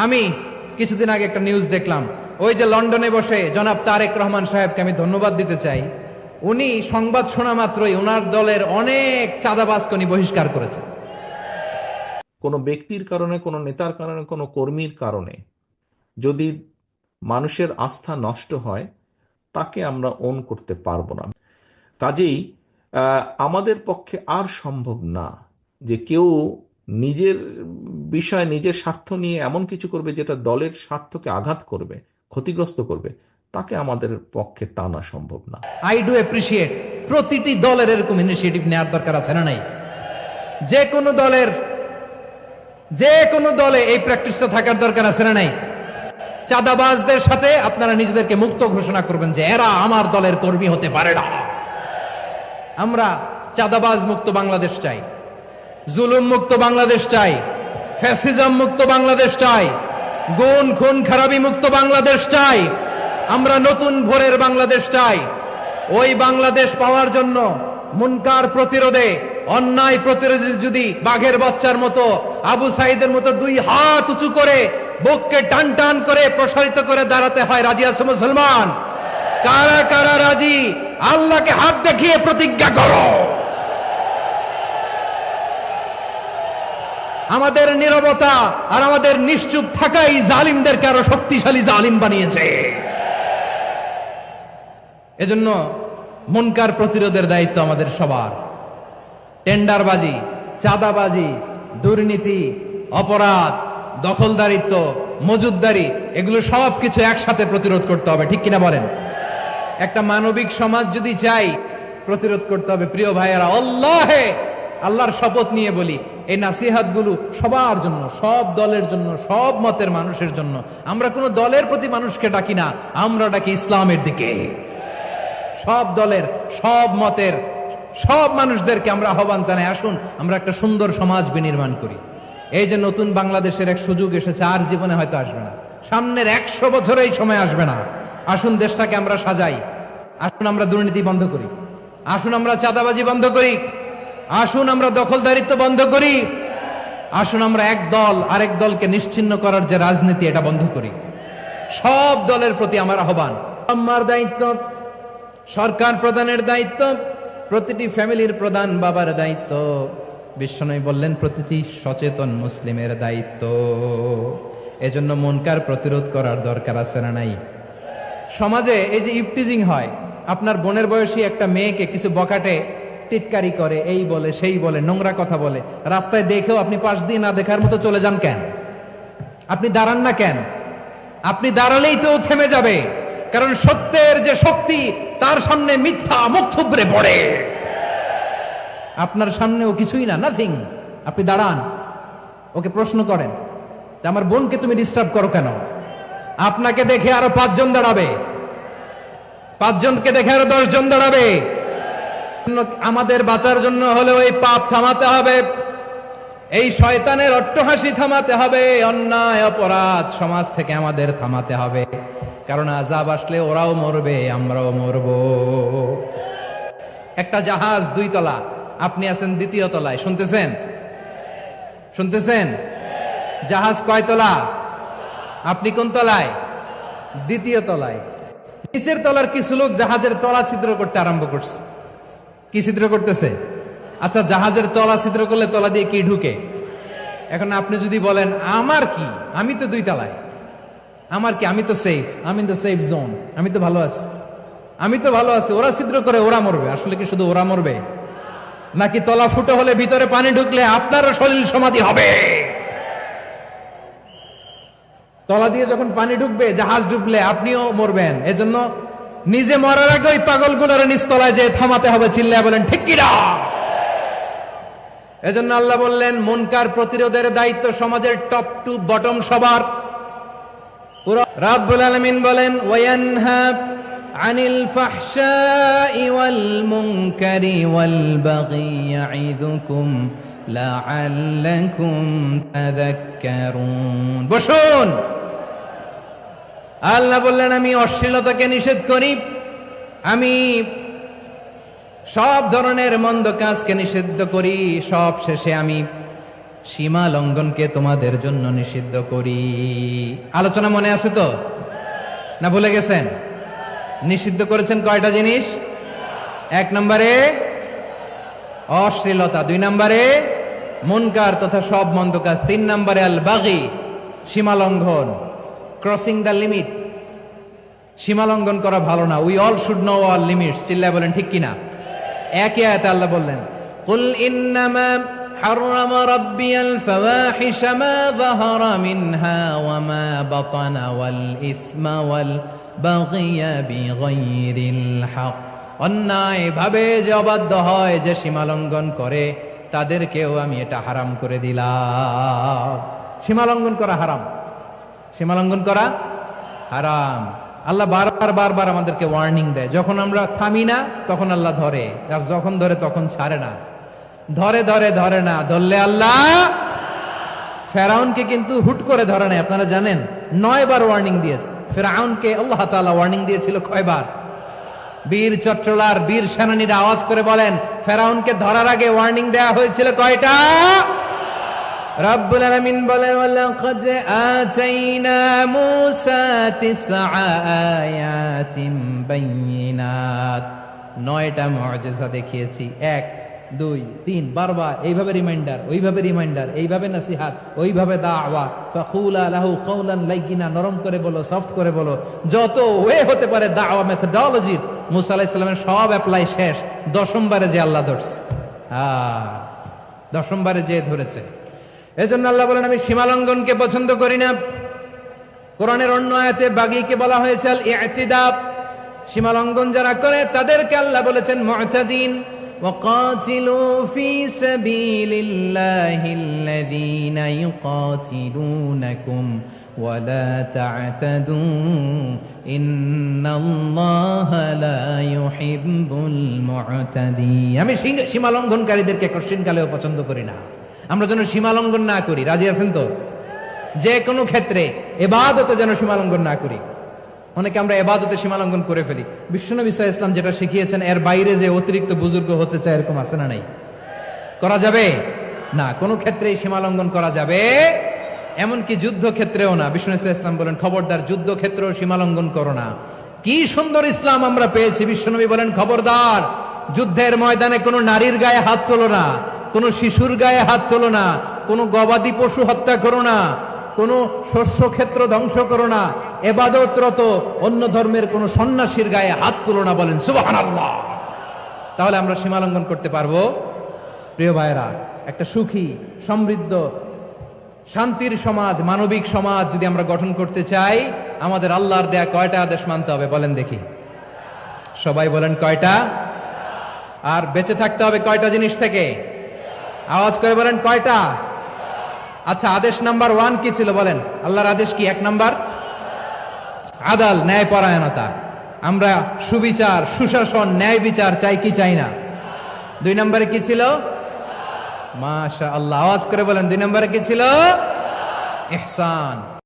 আমি কিছুদিন আগে একটা নিউজ দেখলাম, ওই যে লন্ডনে বসে জনাব তারেক রহমান সাহেবকে আমি ধন্যবাদ দিতে চাই। উনি সংবাদ শোনা মাত্রই ওনার দলের অনেক চাঁদাবাজকে উনি বহিষ্কার করেছে। কোনো ব্যক্তির কারণে, কোনো নেতার কারণে, কোনো কর্মীর কারণে যদি মানুষের আস্থা নষ্ট হয়, তাকে আমরা ওন করতে পারবো না। কাজেই আমাদের পক্ষে আর সম্ভব না যে কেউ নিজের বিষয়, নিজের স্বার্থ নিয়ে এমন কিছু করবে যেটা দলের স্বার্থকে আঘাত করবে, ক্ষতিগ্রস্ত করবে। তাকে আমাদের পক্ষে টানা সম্ভব না। আই ডু অ্যাপ্রিসিয়েট, প্রতিটি দলের এরকম ইনিশিয়েটিভ নেওয়ার দরকার আছে না নাই? যে কোনো দলে এই প্র্যাকটিসটা থাকার দরকার আছে না নাই? চাঁদাবাজদের সাথে আপনারা নিজেদেরকে মুক্ত ঘোষণা করবেন যে এরা আমার দলের কর্মী হতে পারে না। আমরা চাঁদাবাজ মুক্ত বাংলাদেশ চাই, জুলুম মুক্ত বাংলাদেশ চাই, ফ্যাসিজম মুক্ত বাংলাদেশ চাই, গুণ খুন খারাপি মুক্ত বাংলাদেশ চাই। আমরা নতুন ভোরের বাংলাদেশ চাই। ওই বাংলাদেশ পাওয়ার জন্য মুনকার প্রতিরোধে, অন্যায় প্রতিরোধে যদি বাঘের বাচ্চার মতো, আবু সাইদের মতো দুই হাত উঁচু করে বুককে টান টান করে প্রসারিত করে দাঁড়াতে হয়, রাজি আছো মুসলমান? কারা কারা রাজি? আল্লাহকে হাত দেখিয়ে প্রতিজ্ঞা করো। আমাদের নীরবতা আর আমাদের নিশ্চুপ থাকাই জালিমদেরকে আরো শক্তিশালী জালিম বানিয়েছে। এজন্য মুনকার প্রতিরোধের দায়িত্ব আমাদের সবার। টেন্ডারবাজি, চাঁদাবাজি, দুর্নীতি, অপরাধ, দখলদারিত্ব, মজুদদারি, এগুলো সব কিছু একসাথে প্রতিরোধ করতে হবে, ঠিক কিনা বলেন? একটা মানবিক সমাজ যদি চাই, প্রতিরোধ করতে হবে। প্রিয় ভাইয়েরা, আল্লাহর শপথ নিয়ে বলি, এই নাসিহাতগুলো সবার জন্য, সব দলের জন্য, সব মতের মানুষের জন্য। আমরা কোনো দলের প্রতি মানুষকে ডাকি না, আমরা ডাকি ইসলামের দিকে। সব দলের, সব মতের, সব মানুষদেরকে আমরা আহ্বান জানাই, আসুন আমরা একটা সুন্দর সমাজ বিনির্মাণ করি। এই যে নতুন বাংলাদেশের এক সুযোগ এসেছে, আর জীবনে হয়তো আসবে না, সামনের 100 বছরে এই সময় আসবে না। আসুন দেশটাকে আমরা সাজাই, আসুন আমরা দুর্নীতি বন্ধ করি, আসুন আমরা চাঁদাবাজি বন্ধ করি, আসুন আমরা দখলদারিত্ব বন্ধ করি, আসুন আমরা এক দল আরেক দলকে নিশ্চিহ্ন করার যে রাজনীতি, এটা বন্ধ করি। সব দলের প্রতি আমার আহ্বান। আমার দায়িত্ব, সরকার প্রধানের দায়িত্ব, প্রতিটি ফ্যামিলির প্রধান বাবার দায়িত্ব, বিশ্বনবী বললেন প্রতিটি সচেতন মুসলিমের দায়িত্ব। এজন্য মুনকার প্রতিরোধ করার দরকার আছে না নাই? সমাজে এই যে ইফটিজিং হয়, আপনার বোনের বয়সী একটা মেয়েকে কিছু বকাটে টিটকারি করে, এই বলে সেই বলে, নোংরা কথা বলে, রাস্তায় দেখেও আপনি পাশ দিয়ে না দেখার মতো চলে যান কেন? আপনি দাঁড়ান না কেন? আপনি দাঁড়ালেই তো থেমে যাবে, কারণ সত্যের যে শক্তি, তার সামনে মিথ্যা মুখ থুবড়ে পড়ে। আপনার সামনে ও কিছুই না, নাথিং। আপনি দাঁড়ান, ওকে প্রশ্ন করেন যে আমার বোনকে তুমি ডিস্টার্ব করো কেন? আপনাকে দেখে আরো 5 জন দাঁড়াবে, 5 জনকে দেখে আরো 10 জন দাঁড়াবে। আমাদের বাঁচার জন্য হলে ওই পাপ থামাতে হবে, এই শয়তানের অট্টহাসি থামাতে হবে, অন্যায় অপরাধ সমাজ থেকে আমাদের থামাতে হবে। কারণ আযাব আসলে ওরাও মরবে, আমরাও মরব। একটা জাহাজ 2 তলা, আপনি আছেন 2য় তলায়, শুনতেছেন? শুনতেছেন? জাহাজ কয় তলা? আপনি কোন তলায়? 2য় তলায়। নিচের তলার কিছু লোক জাহাজের তলা ছিদ্র করতে আরম্ভ করছে। কি ছিদ্র করতেছে? আচ্ছা, জাহাজের তলা ছিদ্র করলে তলা দিয়ে কি ঢুকে? এখন আপনি যদি বলেন আমার কি, আমি তো 2 তলায়, আমার কি, আমি তো সেফ, আমি ইন দ্য সেফ জোন, আমি তো ভালো আছি, আমি তো ভালো আছি, ওরা ছিদ্র করে ওরা মরবে। আসলে কি শুধু ওরা মরবে, নাকি তলা ফুটো হলে ভিতরে পানি ঢুকলে আপনারও শরীর সমাধি হবে? তলা দিয়ে যখন পানি ঢুকবে, জাহাজ ঢুকলে আপনিও মরবেন। এজন্য নিজে মরার আগে ওই পাগলগুলোর নিচতলায় যে থামাতে হবে, চিল্লায় বলেন ঠিক কিনা? এজন্য আল্লাহ বললেন মুনকার প্রতিরোধের দায়িত্ব সমাজের টপ টু বটম সবার। রাব্বুল আলামিন বলেন ওয়ায়ানহা আনিল ফাহশাই ওয়াল মুনকারি ওয়াল বাগি ইয়াইযুকুম লাআল্লাকুম তাযাক্কারুন। বসুন। আল্লাহ বললেন আমি অশ্লীলতাকে নিষেধ করি, আমি সব ধরনের মন্দ কাজকে নিষিদ্ধ করি, সব শেষে আমি সীমা লঙ্ঘনকে তোমাদের জন্য নিষিদ্ধ করি। আলোচনা মনে আছে তো, না ভুলে গেছেন? নিষিদ্ধ করেছেন কয়টা জিনিস? 1 নম্বরে অশ্লীলতা, 2 নম্বরে মুনকার তথা সব মন্দ কাজ, 3 নম্বরে আল বাগি, সীমা লঙ্ঘন, ক্রসিং দ্য লিমিট। সীমা লঙ্ঘন করা ভালো না। We all should know all limits. চিল্লায় বলেন ঠিক কিনা? একই আয়াতে আল্লাহ বললেন, কুল ইন্নামা حرم ربي الفواحش ما ظهر منها وما بطن والإثم والبغي بغير الحق। অন্যায় ভাবে যে অবাধ্য হয়, যে সীমা লঙ্ঘন করে, তাদেরকেও আমি এটা হারাম করে দিলাম। সীমা লঙ্ঘন করা হারাম, সীমা লঙ্ঘন করা হারাম। আল্লাহ বারবার আমাদেরকে ওয়ার্নিং দেয়। যখন আমরা থামি না তখন আল্লাহ ধরে, আর যখন ধরে তখন ছাড়ে না। ধরে না, ধরলে আল্লাহ। ফেরাউনকে কিন্তু হুট করে ধরে নাই, আপনারা জানেন 9 বার ওয়ার্নিং দিয়েছে। ফেরাউনকে আল্লাহ তাআলা ওয়ার্নিং দিয়েছিল কয়বার? বীর চট্টলার বীর সেনানীরা আওয়াজ করে বলেন, ফেরাউনকে ধরার আগে ওয়ার্নিং দেয়া হয়েছিল কয়টা? রব্বুল আলামিন বলেন, ওয়ালাকাদ আতাইনা মূসা 9 আয়াতিন বাইয়িনাত। 9টা মুআজিজা দেখিয়েছি। 1 2 3 বারবার এইভাবে রিমাইন্ডার, ওইভাবে রিমাইন্ডার, এইভাবে নসিহাত, ওইভাবে দাওয়া। ফাকুলা লাহু কাওলান লাইয়িনা, নরম করে বলো, সফট করে বলো, যত ওয়ে হতে পারে দাওয়া মেথডোলজি। মুসা আলাইহিস সালামের সব অ্যাপ্লাই শেষ। 10ম বারে যে আল্লাহ ধরছে, 10ম বারে যে ধরেছে। এজন্য আল্লাহ বলেন, আমি সীমা লঙ্ঘনকে পছন্দ করি না। কোরআনের অন্য আয়াতে বাগীকে বলা হয়েছে আল ইতিদা। সীমা লঙ্ঘন যারা করে তাদেরকে আল্লাহ বলেছেন মুতাদিন। وقاتلوا في سبيل الله الذين يقاتلونكم ولا تعتدوا إن الله لا يحب المعتدين। আমি সীমা লঙ্ঘনকারীদেরকে কোশ্চেন কালেও পছন্দ করি না। আমরা যেন সীমা লঙ্ঘন না করি। রাজি আছেন তো? যে কোনো ক্ষেত্রে ইবাদতে যেন সীমা লঙ্ঘন না করি। অনেকে আমরা ইবাদতে সীমা লঙ্ঘন করে ফেলি। বিশ্বনবী সাল্লাল্লাহু আলাইহি ওয়াসাল্লাম যেটা শিখিয়েছেন, এর বাইরে যে অতিরিক্ত বুজুর্গ হতে চায়, এরকম আছে না নাই? করা যাবে না, কোনো ক্ষেত্রেই সীমা লঙ্ঘন করা যাবে, এমনকি যুদ্ধ ক্ষেত্রেও না। বিশ্বনবী সাল্লাল্লাহু আলাইহি ওয়াসাল্লাম বলেন, খবরদার যুদ্ধ ক্ষেত্রেও সীমা লঙ্ঘন করো না। কি সুন্দর ইসলাম আমরা পেয়েছি। বিশ্বনবী বলেন, খবরদার যুদ্ধের ময়দানে কোনো নারীর গায়ে হাত তোলো না, কোনো শিশুর গায়ে হাত তোলো না, কোনো গবাদি পশু হত্যা করো না, কোন শস্য ক্ষেত্র ধ্বংস করো না, ইবাদতরত অন্য ধর্মের কোন সন্ন্যাসীর গায়ে হাত তুলো না। বলেন সুবহানাল্লাহ। তাহলে আমরা সীমা লঙ্ঘন করতে পারবো? প্রিয় ভাইরা, একটা সুখী, সমৃদ্ধ, শান্তির সমাজ, মানবিক সমাজ যদি আমরা গঠন করতে চাই, আমাদের আল্লাহর দেয়া কয়টা আদেশ মানতে হবে বলেন দেখি? সবাই বলেন কয়টা? আর বেঁচে থাকতে হবে কয়টা জিনিস থেকে? আওয়াজ করে বলেন কয়টা? আচ্ছা, আদেশ নাম্বার 1 কি ছিল বলেন? আল্লাহর আদেশ কি? 1 নাম্বার আদাল, ন্যায় পরায়ণতা। আমরা সুবিচার, সুশাসন, ন্যায় বিচার চাই কি চাই না? 2 নম্বরে কি ছিল? মাশাআল্লাহ, আওয়াজ করে বলেন 2 নম্বরে কি ছিল? ইহসান।